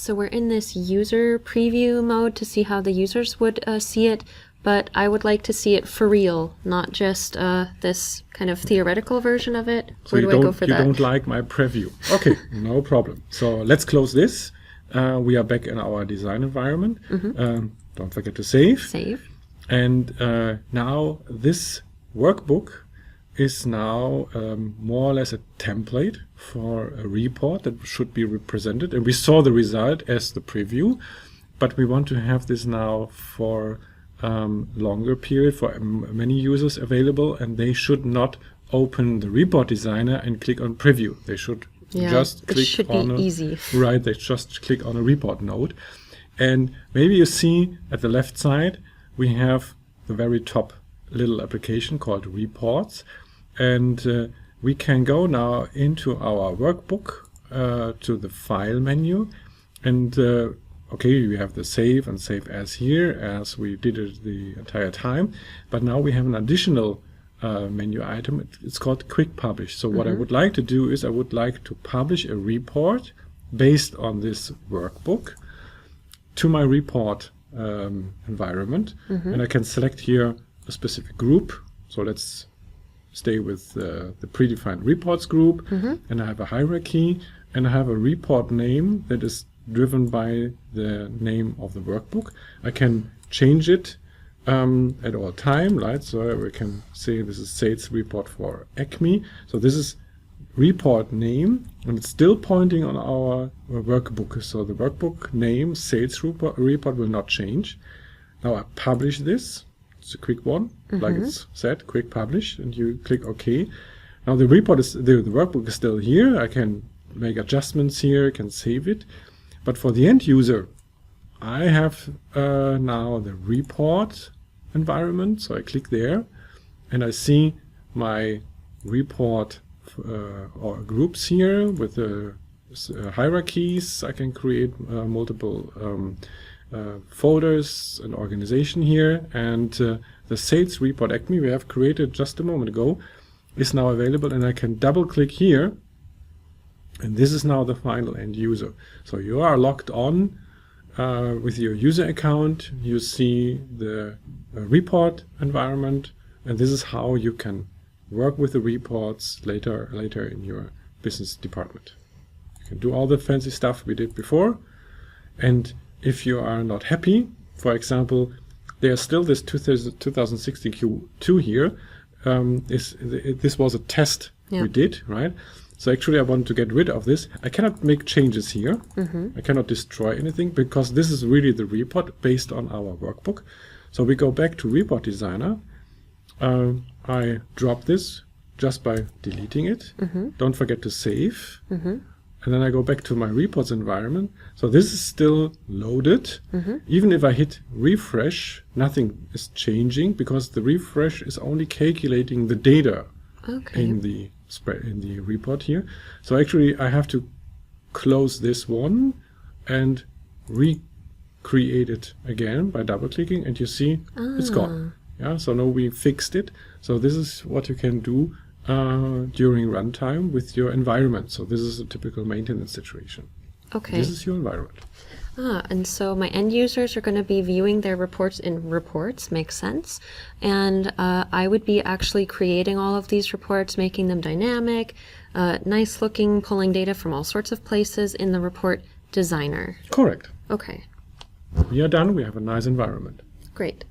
So we're in this user preview mode to see how the users would see it, but I would like to see it for real, not just this kind of theoretical version of it. So Where do I go for that? You don't like my preview. Okay, no problem. So let's close this. We are back in our design environment. Don't forget to save. Save. And now this workbook is now more or less a template for a report that should be represented. And we saw the result as the preview, but we want to have this now for longer period, for many users available, and they should not open the report designer and click on preview. They should just click on easy. Right, they just click on a report node. And maybe you see at the left side, we have the very top little application called reports. And we can go now into our workbook to the file menu. And okay, we have the save and save as here, as we did it the entire time. But now we have an additional menu item. It's called Quick Publish. So what I would like to do is I would like to publish a report based on this workbook to my report environment. And I can select here a specific group. So let's stay with the predefined reports group. And I have a hierarchy, and I have a report name that is driven by the name of the workbook. I can change it at all time, right? So we can say this is sales report for Acme. So this is report name, and it's still pointing on our workbook. So the workbook name, sales report will not change. Now I publish this. It's a quick one, like it's said, quick publish, and you click OK. Now the report is the workbook is still here. I can make adjustments here, can save it. But for the end user, I have now the report environment. So I click there, and I see my report or groups here with the hierarchies. I can create multiple folders and organization here, and the sales report Acme we have created just a moment ago is now available, and I can double click here, and this is now the final end user. So you are logged on with your user account. You see the report environment, and this is how you can work with the reports later in your business department. You can do all the fancy stuff we did before, and if you are not happy, for example, there's still this 2016 Q2 here. This was a test we did, right? So actually I want to get rid of this. I cannot make changes here. I cannot destroy anything because this is really the report based on our workbook. So we go back to Report Designer. I drop this just by deleting it. Don't forget to save. And then I go back to my reports environment. So this is still loaded. Even if I hit refresh, nothing is changing because the refresh is only calculating the data in the report here. So actually I have to close this one and recreate it again by double clicking, and you see it's gone. Yeah, so now we fixed it. So this is what you can do during runtime with your environment. So this is a typical maintenance situation. Okay. This is your environment. And so my end users are going to be viewing their reports in reports, makes sense. And I would be actually creating all of these reports, making them dynamic, nice looking, pulling data from all sorts of places in the report designer. Correct. Okay. We are done. We have a nice environment. Great.